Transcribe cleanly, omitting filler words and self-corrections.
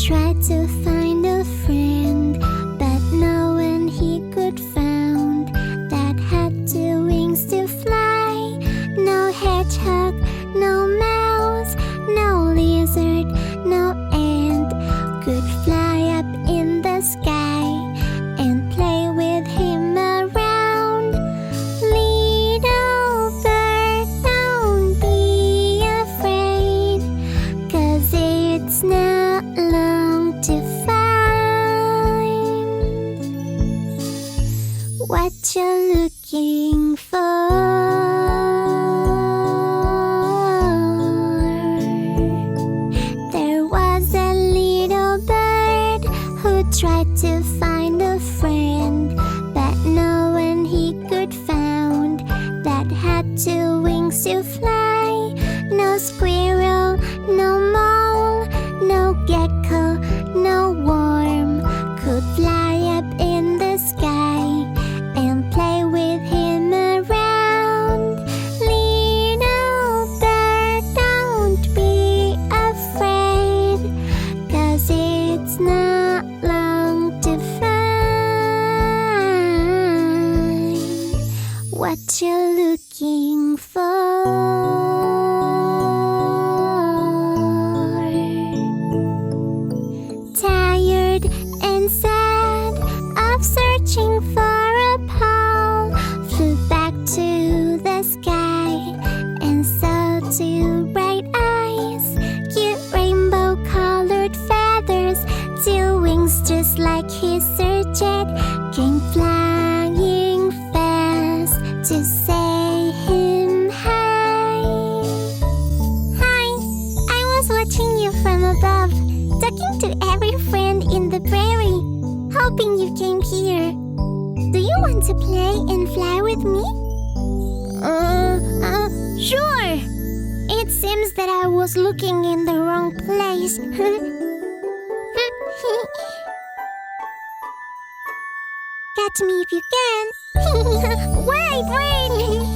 tried to find a friend, but no one he could found that had two wings to fly. No hedgehog, no mouse, no lizard, no ant could fly up in the sky and play with him around. Little bird, don't be afraid, 'cause it's not long to find what you're looking for. There was a little bird who tried to find a friend, but no one he could found that had two wings to fly. No squirrel, no mole, no gecko, no worm could fly up in the sky and play with him around. Little bird, don't be afraid, 'cause it's not long to find what you're looking for. Tired and sad of searching for a pole, flew back to the sky and saw two bright eyes, cute rainbow-colored feathers, two wings just like his jet, came flying fast to say him hi. Hi, I was watching you from above, talking to every friend in the prairie, hoping you came here. Do you want to play and fly with me? Sure. It seems that I was looking in the wrong place. Catch me if you can. Wait.